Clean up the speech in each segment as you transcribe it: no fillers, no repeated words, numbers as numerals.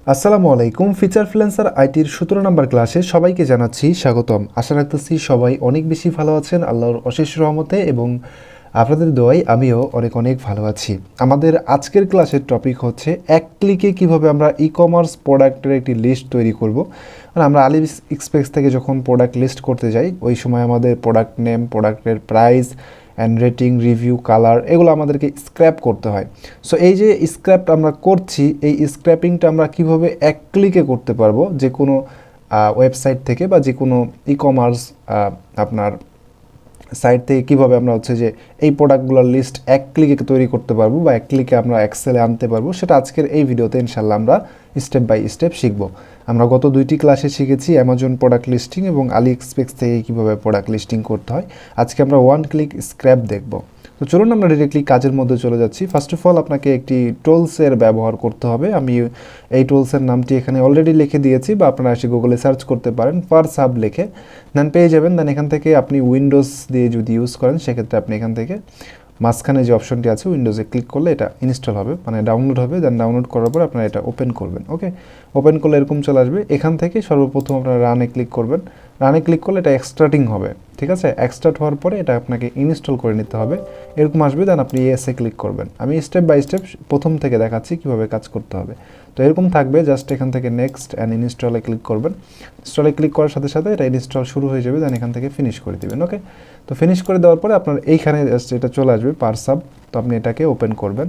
আসসালামু আলাইকুম। Feature freelancer আইটির 17 নম্বর ক্লাসে সবাইকে জানাচ্ছি স্বাগতম। আশা রাখতেছি সবাই অনেক বেশি ভালো আছেন আল্লাহর অশেষ রহমতে, এবং আপনাদের দোয়ায় আমিও অনেক অনেক ভালো আছি। আমাদের আজকের ক্লাসের টপিক হচ্ছে এক ক্লিকে কিভাবে আমরা ই কমার্স প্রোডাক্টের একটি লিস্ট তৈরি করব। মানে আমরা আলি এক্সপ্রেস থেকে যখন প্রোডাক্ট লিস্ট করতে যাই, ওই সময় আমাদের প্রোডাক্ট নেম, প্রোডাক্টের price and rating, review, colour, এগুলো আমাদেরকে স্ক্র্যাপ করতে হয়। সো এই যে স্ক্র্যাপ আমরা করছি, এই স্ক্র্যাপিংটা আমরা কিভাবে এক ক্লিকে করতে পারবো যে কোনো ওয়েবসাইট থেকে বা যে কোনো ই কমার্স আপনার সাইট থেকে কীভাবে আমরা হচ্ছে যে এই প্রোডাক্টগুলোর লিস্ট এক ক্লিকে তৈরি করতে পারবো বা এক ক্লিকে আমরা এক্সেলে আনতে পারবো, সেটা আজকের এই ভিডিওতে ইনশাল্লাহ আমরা স্টেপ বাই স্টেপ শিখবো। আমরা গত দুইটি ক্লাসে শিখেছি অ্যামাজন প্রোডাক্ট লিস্টিং এবং আলি এক্সপ্রেস থেকে কীভাবে প্রোডাক্ট লিস্টিং করতে হয়। আজকে আমরা ওয়ান ক্লিক স্ক্র্যাপ দেখব। তো চলুন আমরা ডিরেক্টলি কাজের মধ্যে চলে যাচ্ছি। ফার্স্ট অফ অল আপনাকে একটি টুলসের ব্যবহার করতে হবে। আমি এই টুলসের নামটি এখানে অলরেডি লিখে দিয়েছি, বা আপনারা এসে গুগলে সার্চ করতে পারেন, পার সাব লিখে দেন পেয়ে যাবেন। দেন এখান থেকে আপনি উইন্ডোজ দিয়ে যদি ইউজ করেন, সেক্ষেত্রে আপনি এখান থেকে মাঝখানে যে অপশনটি আছে উইন্ডোজে ক্লিক করলে এটা ইনস্টল হবে, মানে ডাউনলোড হবে। দেন ডাউনলোড করার পর আপনারা এটা ওপেন করবেন। ওকে, ওপেন করলে এরকম চলে আসবে। এখান থেকে সর্বপ্রথম আপনারা রানে ক্লিক করবেন। রানে ক্লিক করলে এটা এক্সট্রাক্টিং হবে, ঠিক আছে। এক্সট্রাক্ট হওয়ার পরে এটা আপনাকে ইনস্টল করে নিতে হবে, এরকম আসবে। দেন আপনি এসে ক্লিক করবেন। আমি স্টেপ বাই স্টেপ প্রথম থেকে দেখাচ্ছি কীভাবে কাজ করতে হবে। তো এরকম থাকবে, জাস্ট এখান থেকে নেক্সট অ্যান্ড ইনস্টলে ক্লিক করবেন। ইনস্টলে ক্লিক করার সাথে সাথে এটা ইনস্টল শুরু হয়ে যাবে। দেন এখান থেকে ফিনিশ করে দেবেন। ওকে, তো ফিনিশ করে দেওয়ার পরে আপনার এইখানে জাস্ট এটা চলে আসবে পার সাব। তো আপনি এটাকে ওপেন করবেন।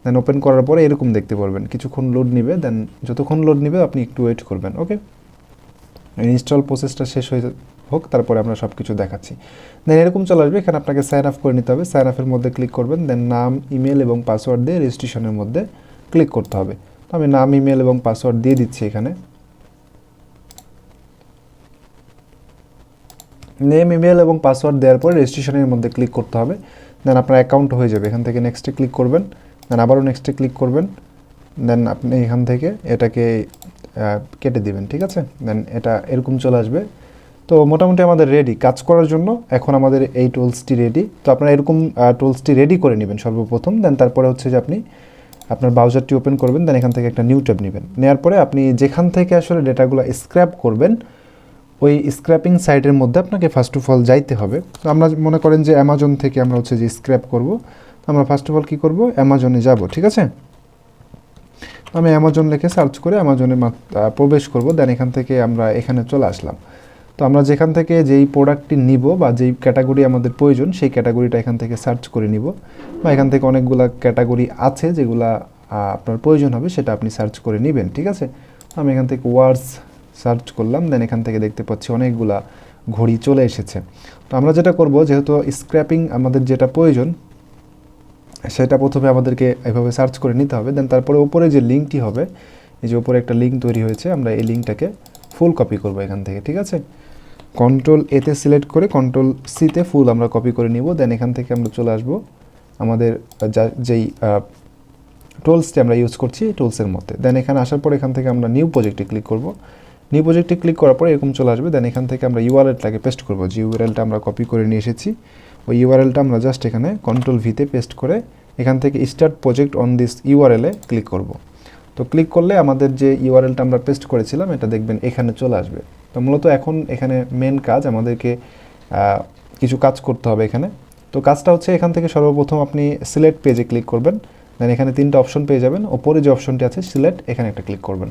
দেন ওপেন করার পরে এরকম দেখতে পারবেন, কিছুক্ষণ লোড নিবে। দেন যতক্ষণ লোড নিবে আপনি একটু ওয়েট করবেন। ওকে, ইনস্টল প্রসেসটা শেষ হয়ে হোক, তারপরে আমরা সব কিছু দেখাচ্ছি। দেন এরকম চলে আসবে। এখানে আপনাকে সাইন আপ করে নিতে হবে। সাইন আপের মধ্যে ক্লিক করবেন। দেন নাম, ইমেল এবং পাসওয়ার্ড দিয়ে রেজিস্ট্রেশনের মধ্যে ক্লিক করতে হবে। তো আমি নাম, ইমেল এবং পাসওয়ার্ড দিয়ে দিচ্ছি। এখানে নেম, ইমেল এবং পাসওয়ার্ড দেওয়ার পরে রেজিস্ট্রেশনের মধ্যে ক্লিক করতে হবে। দেন আপনার অ্যাকাউন্ট হয়ে যাবে। এখান থেকে নেক্সটে ক্লিক করবেন। দেন আবারও নেক্সটে ক্লিক করবেন। দেন আপনি এখান থেকে এটাকে কেটে দিবেন, ঠিক আছে। দেন এটা এরকম চলে আসবে। তো মোটামুটি আমাদের রেডি কাজ করার জন্য। এখন আমাদের এই টুলসটি রেডি। তো আপনারা এরকম টুলসটি রেডি করে নেবেন সর্বপ্রথম। দেন তারপরে হচ্ছে যে আপনি আপনার ব্রাউজারটি ওপেন করবেন। দেন এখান থেকে একটা নিউ ট্যাব নেবেন। নেওয়ার পরে আপনি যেখান থেকে আসলে ডেটাগুলো স্ক্র্যাপ করবেন, ওই স্ক্র্যাপিং সাইটের মধ্যে আপনাকে ফার্স্ট অফ অল যাইতে হবে। তো আমরা মনে করেন যে অ্যামাজন থেকে আমরা হচ্ছে যে স্ক্র্যাপ করব। আমরা ফার্স্ট অফ অল কী করবো, অ্যামাজনে যাব, ঠিক আছে। আমি অ্যামাজন লিখে সার্চ করে অ্যামাজনে প্রবেশ করব। দেন এখান থেকে আমরা এখানে চলে আসলাম। তো আমরা যেখান থেকে যেই প্রোডাক্টটি নিব বা যেই ক্যাটাগরি আমাদের প্রয়োজন, সেই ক্যাটাগরিটা এখান থেকে সার্চ করে নিব, বা এখান থেকে অনেকগুলো ক্যাটাগরি আছে যেগুলা আপনার প্রয়োজন হবে, সেটা আপনি সার্চ করে নেবেন, ঠিক আছে। আমি এখান থেকে ওয়ার্ডস সার্চ করলাম। দেন এখান থেকে দেখতে পাচ্ছি অনেকগুলা ঘড়ি চলে এসেছে। তো আমরা যেটা করব, যেহেতু স্ক্র্যাপিং আমাদের যেটা প্রয়োজন, সেটা প্রথমে আমাদেরকে এভাবে সার্চ করে নিতে হবে। দেন তারপরে উপরে যে লিঙ্কটি হবে, এই যে উপরে একটা লিঙ্ক তৈরি হয়েছে, আমরা এই লিঙ্কটাকে ফুল কপি করব এখান থেকে, ঠিক আছে। কন্ট্রোল এতে সিলেক্ট করে কন্ট্রোল সিতে ফুল আমরা কপি করে নিব। দেন এখান থেকে আমরা চলে আসব আমাদের যেই টুলসটি আমরা ইউজ করছি টুলসের মধ্যে। দেন এখানে আসার পর এখান থেকে আমরা নিউ প্রজেক্টে ক্লিক করব। নিউ প্রজেক্টে ক্লিক করার পর এরকম চলে আসবে। দেন এখান থেকে আমরা ইউআরএলটাকে পেস্ট করব। যে ইউআরএলটা আমরা কপি করে নিয়ে এসেছি, ওই ইউআরএলটা আমরা জাস্ট এখানে কন্ট্রোল ভিতে পেস্ট করে এখান থেকে স্টার্ট প্রজেক্ট অন দিস ইউআরএলে ক্লিক করব। তো ক্লিক করলে আমাদের যে ইউআরএলটা আমরা পেস্ট করেছিলাম, এটা দেখবেন এখানে চলে আসবে। তো মূলত এখন এখানে মেন কাজ, আমাদেরকে কিছু কাজ করতে হবে এখানে। তো কাজটা হচ্ছে, এখান থেকে সর্বপ্রথম আপনি সিলেক্ট পেজে ক্লিক করবেন। দেন এখানে তিনটা অপশন পেয়ে যাবেন। ওপরে যে অপশনটি আছে সিলেক্ট, এখানে একটা ক্লিক করবেন।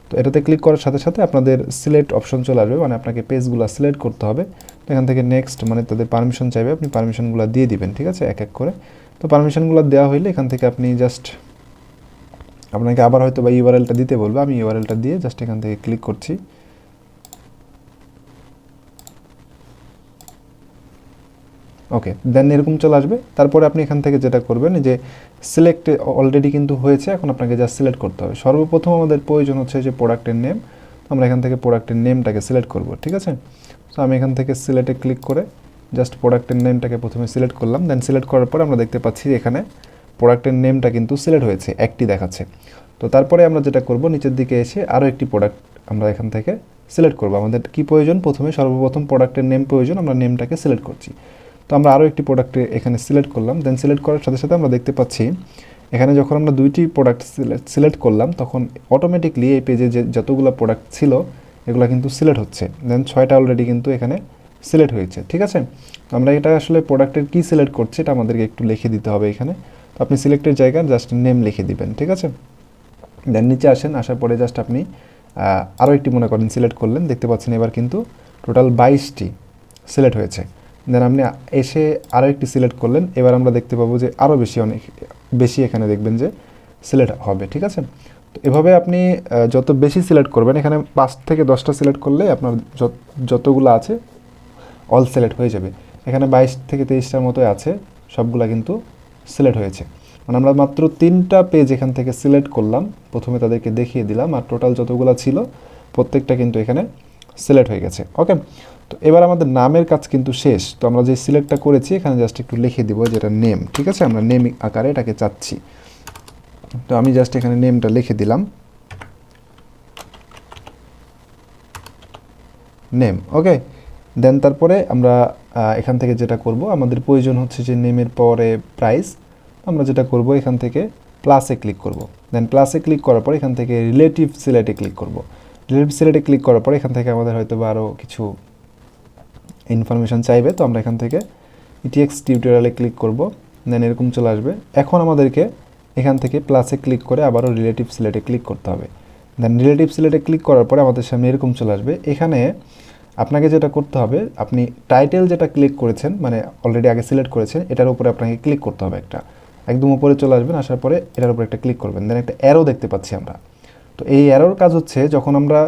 তো এটাতে ক্লিক করার সাথে সাথে আপনাদের সিলেক্ট অপশন চলে আসবে, মানে আপনাকে পেজগুলো সিলেক্ট করতে হবে। তো এখান থেকে নেক্সট, মানে তাদের পারমিশন চাইবে, আপনি পারমিশনগুলো দিয়ে দিবেন, ঠিক আছে, এক এক করে। তো পারমিশনগুলো দেওয়া হইলে এখান থেকে আপনি জাস্ট, আপনাকে আবার হয়তো বা ইউআরএলটা দিতে বলবে, আমি ইউআরএলটা দিয়ে জাস্ট এখান থেকে ক্লিক করছি। ওকে, দেন এরকম চলে আসবে। তারপরে আপনি এখান থেকে যেটা করবেন, যে সিলেক্ট অলরেডি কিন্তু হয়েছে, এখন আপনাকে জাস্ট সিলেক্ট করতে হবে। সর্বপ্রথম আমাদের প্রয়োজন হচ্ছে যে প্রোডাক্টের নেম। আমরা এখান থেকে প্রোডাক্টের নেমটাকে সিলেক্ট করব, ঠিক আছে। সো আমি এখান থেকে সিলেক্টে ক্লিক করে জাস্ট প্রোডাক্টের নেমটাকে প্রথমে সিলেক্ট করলাম। দেন সিলেক্ট করার পর আমরা দেখতে পাচ্ছি এখানে প্রোডাক্টের নেমটা কিন্তু সিলেক্ট হয়েছে, একটি দেখাচ্ছে। তো তারপরে আমরা যেটা করব, নিচের দিকে এসে আরও একটি প্রোডাক্ট আমরা এখান থেকে সিলেক্ট করব। আমাদের কি প্রয়োজন, প্রথমে সর্বপ্রথম প্রোডাক্টের নেম প্রয়োজন, আমরা নেমটাকে সিলেক্ট করছি। তো আমরা আরও একটি প্রোডাক্টে এখানে সিলেক্ট করলাম। দেন সিলেক্ট করার সাথে সাথে আমরা দেখতে পাচ্ছি এখানে যখন আমরা দুইটি প্রোডাক্ট সিলেক্ট করলাম তখন অটোমেটিকলি এই পেজে যে যতগুলো প্রোডাক্ট ছিল এগুলো কিন্তু সিলেক্ট হচ্ছে। দেন 6টা অলরেডি কিন্তু এখানে সিলেক্ট হয়েছে, ঠিক আছে। তো আমরা এটা আসলে প্রোডাক্টের কী সিলেক্ট করছি এটা আমাদেরকে একটু লিখে দিতে হবে এখানে। তো আপনি সিলেক্টের জায়গায় জাস্ট নেম লিখে দিবেন, ঠিক আছে। দেন নিচে আসেন, আসার পরে জাস্ট আপনি আরও একটি মনে করেন সিলেক্ট করলেন, দেখতে পাচ্ছেন এবার কিন্তু টোটাল 22টি সিলেক্ট হয়েছে। দেন আপনি এসে আরও একটি সিলেক্ট করলেন, এবার আমরা দেখতে পাবো যে আরও অনেক বেশি এখানে দেখবেন যে সিলেক্ট হবে, ঠিক আছে। তো এভাবে আপনি যত বেশি সিলেক্ট করবেন, এখানে 5 থেকে 10টা সিলেক্ট করলে আপনার যতগুলো আছে অল সিলেক্ট হয়ে যাবে। এখানে 22 থেকে 23টার মতোই আছে, সবগুলা কিন্তু সিলেক্ট হয়েছে। মানে আমরা মাত্র 3টা পেজ এখান থেকে সিলেক্ট করলাম, প্রথমে তাদেরকে দেখিয়ে দিলাম, আর টোটাল যতগুলো ছিল প্রত্যেকটা কিন্তু এখানে সিলেক্ট হয়ে গেছে। ওকে, তো এবার আমাদের নামের কাজ কিন্তু শেষ। তো আমরা যে সিলেক্টটা করেছি এখানে জাস্ট একটু লিখে দিব যেটা নেম, ঠিক আছে। আমরা নেম আকারে এটাকে চাচ্ছি, তো আমি জাস্ট এখানে নেমটা লিখে দিলাম, নেম। ওকে, দেন তারপরে আমরা এখান থেকে যেটা করব, আমাদের প্রয়োজন হচ্ছে যে নেমের পরে প্রাইস। আমরা যেটা করব এখান থেকে প্লাসে ক্লিক করব। দেন প্লাসে ক্লিক করার পর এখান থেকে রিলেটিভ সিলেক্টে ক্লিক করব। রিলেটিভ সিলেক্টে ক্লিক করার পর এখান থেকে আমাদের হয়তো বা আরও কিছু ইনফরমেশান চাইবে, তো আমরা এখান থেকে ইটিএক্স টিউটোরিয়ালে ক্লিক করব। দেন এরকম চলে আসবে। এখন আমাদেরকে এখান থেকে প্লাসে ক্লিক করে আবারও রিলেটিভ সিলেক্টে ক্লিক করতে হবে। দেন রিলেটিভ সিলেক্টে ক্লিক করার পরে আমাদের সামনে এরকম চলে আসবে। এখানে আপনাকে যেটা করতে হবে, আপনি টাইটেল যেটা ক্লিক করেছেন, মানে অলরেডি আগে সিলেক্ট করেছেন, এটার উপরে আপনাকে ক্লিক করতে হবে। একদম উপরে চলে আসবেন, আসার পরে এটার উপরে একটা ক্লিক করবেন। দেন একটা অ্যারো দেখতে পাচ্ছি আমরা। তো এই অ্যারোর কাজ হচ্ছে যখন আমরা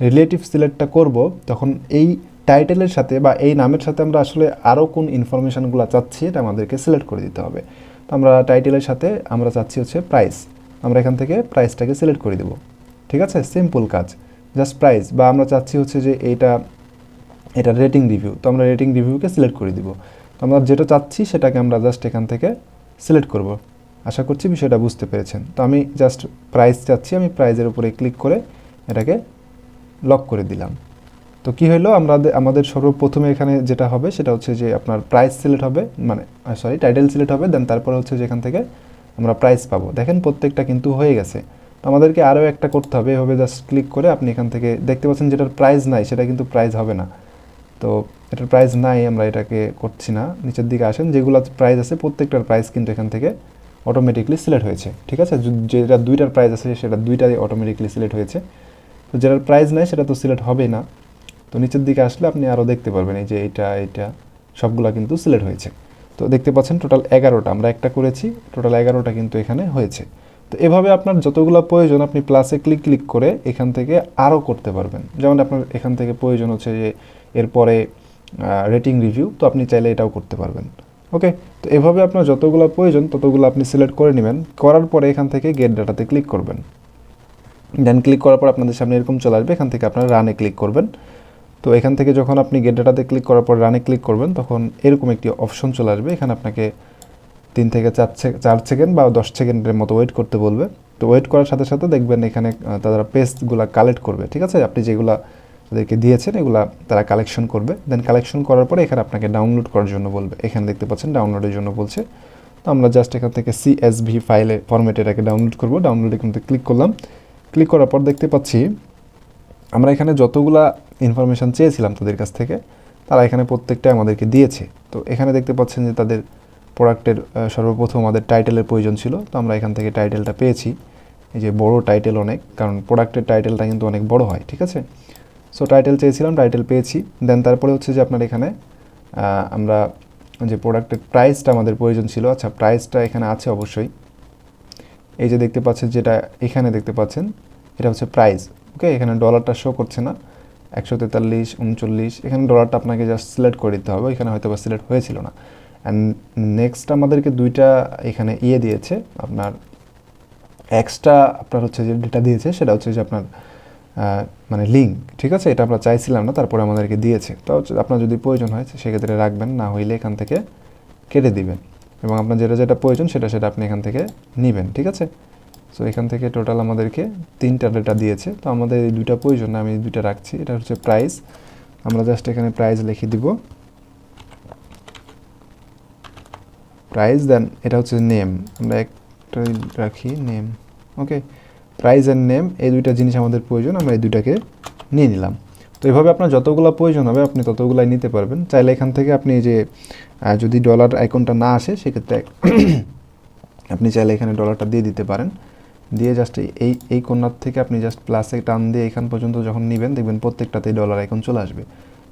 রিলেটিভ সিলেক্টটা করব তখন এই টাইটেলের সাথে বা এই নামের সাথে আমরা আসলে আরও কোন ইনফরমেশানগুলো চাচ্ছি এটা আমাদেরকে সিলেক্ট করে দিতে হবে। তো আমরা টাইটেলের সাথে আমরা চাচ্ছি হচ্ছে প্রাইস, আমরা এখান থেকে প্রাইসটাকে সিলেক্ট করে দেব, ঠিক আছে। সিম্পল কাজ, জাস্ট প্রাইস। বা আমরা চাচ্ছি হচ্ছে যে এটা রেটিং রিভিউ, তো আমরা রেটিং রিভিউকে সিলেক্ট করে দিব। তো আমরা যেটা চাচ্ছি সেটাকে আমরা জাস্ট এখান থেকে সিলেক্ট করব। আশা করছি বিষয়টা বুঝতে পেরেছেন। তো আমি জাস্ট প্রাইস চাচ্ছি, আমি প্রাইজের উপরে ক্লিক করে এটাকে লক করে দিলাম। তো কি হলো, আমাদের সর্বপ্রথমে এখানে যেটা হবে সেটা হচ্ছে যে আপনার প্রাইস সিলেক্ট হবে, মানে টাইটেল সিলেক্ট হবে। দেন তারপরে হচ্ছে যে এখান থেকে আমরা প্রাইস পাবো। দেখেন প্রত্যেকটা কিন্তু হয়ে গেছে। তো আমাদেরকে আরও একটা করতে হবে, এভাবে জাস্ট ক্লিক করে আপনি এখান থেকে দেখতে পাচ্ছেন যেটার প্রাইস নাই সেটা কিন্তু প্রাইস হবে না। তো এটার প্রাইস নাই, আমরা এটাকে করছি না। নিচের দিকে আসেন, যেগুলো প্রাইস আছে প্রত্যেকটার প্রাইস কিন্তু এখান থেকে অটোমেটিকলি সিলেক্ট হয়েছে, ঠিক আছে। যেটা 2টার প্রাইস আছে সেটা 2টাই অটোমেটিকলি সিলেক্ট হয়েছে। তো যেটার প্রাইস নাই সেটা তো সিলেক্ট হবেই না। তো নিচের দিকে আসলে আপনি আরও দেখতে পারবেন এই যে এটা সবগুলা কিন্তু সিলেক্ট হয়েছে। তো দেখতে পাচ্ছেন টোটাল 11টা, আমরা একটা করেছি, টোটাল 11টা কিন্তু এখানে হয়েছে। তো এভাবে আপনার যতগুলো প্রয়োজন আপনি প্লাসে ক্লিক করে এখান থেকে আরও করতে পারবেন। যেমন আপনার এখান থেকে প্রয়োজন হচ্ছে যে এরপরে রেটিং রিভিউ, তো আপনি চাইলে এটাও করতে পারবেন। ওকে, তো এভাবে আপনার যতগুলো প্রয়োজন ততগুলো আপনি সিলেক্ট করে নেবেন। করার পরে এখান থেকে গেট ডাটাতে ক্লিক করবেন। দেন ক্লিক করার পর আপনাদের সামনে এরকম চলে আসবে, এখান থেকে আপনারা রানে ক্লিক করবেন। তো এখান থেকে যখন আপনি গেট ডাটাতে ক্লিক করার পর রানে ক্লিক করবেন তখন এরকম একটি অপশন চলে আসবে। এখানে আপনাকে 3 থেকে 4 সেকেন্ড বা 10 সেকেন্ডের মতো ওয়েট করতে বলবে। তো ওয়েট করার সাথে সাথে দেখবেন এখানে তারা পেজগুলো কালেক্ট করবে, ঠিক আছে। আপনি যেগুলো তাদেরকে দিয়েছেন এগুলা তারা কালেকশন করবে। দেন কালেকশন করার পরে এখানে আপনাকে ডাউনলোড করার জন্য বলবে। এখানে দেখতে পাচ্ছেন ডাউনলোডের জন্য বলছে। তো আমরা জাস্ট এখান থেকে CSV ফাইলে ফরম্যাটে এটাকে ডাউনলোড করব। ডাউনলোডে কিন্তু ক্লিক করলাম। ক্লিক করার পর দেখতে পাচ্ছি আমরা এখানে যতগুলা ইনফরমেশান চেয়েছিলাম তাদের কাছ থেকে তারা এখানে প্রত্যেকটা আমাদেরকে দিয়েছে। তো এখানে দেখতে পাচ্ছেন যে তাদের প্রোডাক্টের সর্বপ্রথম আমাদের টাইটেলের প্রয়োজন ছিল, তো আমরা এখান থেকে টাইটেলটা পেয়েছি। এই যে বড় টাইটেল অনেক, কারণ প্রোডাক্টের টাইটেলটা কিন্তু অনেক বড় হয়, ঠিক আছে। সো টাইটেল চেয়েছিলাম, টাইটেল পেয়েছি। দেন তারপরে হচ্ছে যে আপনার এখানে আমরা যে প্রোডাক্টের প্রাইসটা আমাদের প্রয়োজন ছিল, আচ্ছা প্রাইসটা এখানে আছে অবশ্যই। এই যে দেখতে পাচ্ছেন যেটা এখানে দেখতে পাচ্ছেন এটা হচ্ছে প্রাইস। ওকে, এখানে ডলারটা শো করছে না, 143, 39, এখানে ডলারটা আপনাকে জাস্ট সিলেক্ট করে দিতে হবে। এখানে হয়তো বা সিলেক্ট হয়েছিল না। অ্যান্ড নেক্সট আমাদেরকে 2টা এখানে দিয়েছে আপনার এক্সট্রা, আপনার হচ্ছে যে ডেটা দিয়েছে সেটা হচ্ছে যে আপনার মানে লিঙ্ক, ঠিক আছে। এটা আমরা চাইছিলাম না, তারপরে আমাদেরকে দিয়েছে। তো আপনার যদি প্রয়োজন হয় সেক্ষেত্রে রাখবেন, না হইলে এখান থেকে কেটে দিবেন এবং আপনার যেটা প্রয়োজন সেটা আপনি এখান থেকে নেবেন, ঠিক আছে। সো এখান থেকে টোটাল আমাদেরকে 3টা ডেটা দিয়েছে। তো আমাদের এই 2টা প্রয়োজন না, আমি 2টা রাখছি। এটা হচ্ছে প্রাইস, আমরা জাস্ট এখানে প্রাইস লিখে দিব, প্রাইস। দেন এটা হচ্ছে নেম, আমরা রাখি name. Okay, price and name এই দুইটা জিনিস আমাদের প্রয়োজন, আমরা এই দুইটাকে নিয়ে নিলাম। তো এইভাবে আপনার যতগুলো প্রয়োজন হবে আপনি ততগুলাই নিতে পারবেন। চাইলে এখান থেকে আপনি যে যদি ডলার আইকনটা না আসে সেক্ষেত্রে আপনি চাইলে এখানে ডলারটা দিয়ে দিতে পারেন। দিয়ে জাস্ট এই কর্নার থেকে আপনি জাস্ট প্লাসে টান দিয়ে এখান পর্যন্ত যখন নেবেন দেখবেন প্রত্যেকটাতেই ডলার আইকন চলে আসবে।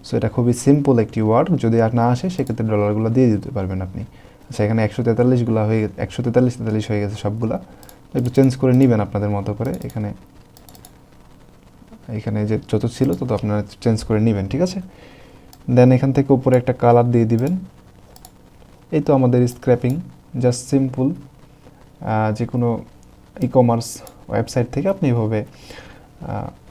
সো এটা খুবই সিম্পল একটি ওয়ার্ড, যদি আর না আসে সেক্ষেত্রে ডলারগুলো দিয়ে দিতে পারবেন আপনি। আচ্ছা, এখানে 143গুলো হয়ে গেছে, 143 হয়ে গেছে সবগুলা। একটু চেঞ্জ করে নেবেন আপনাদের মতো করে, এখানে যে যত ছিল তত আপনারা চেঞ্জ করে নেবেন, ঠিক আছে। দেন এখান থেকে উপরে একটা কালার দিয়ে দিবেন। এই তো আমাদের স্ক্র্যাপিং, জাস্ট সিম্পল। যে কোনো ই-কমার্স ওয়েবসাইট থেকে আপনি এভাবে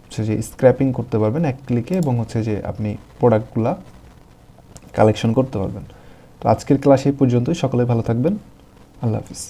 হচ্ছে যে স্ক্র্যাপিং করতে পারবেন এক ক্লিকে, এবং হচ্ছে যে আপনি প্রোডাক্টগুলা কালেকশন করতে পারবেন। তো আজকের ক্লাস এই পর্যন্তই, সকলে ভালো থাকবেন, আল্লাহ হাফিজ।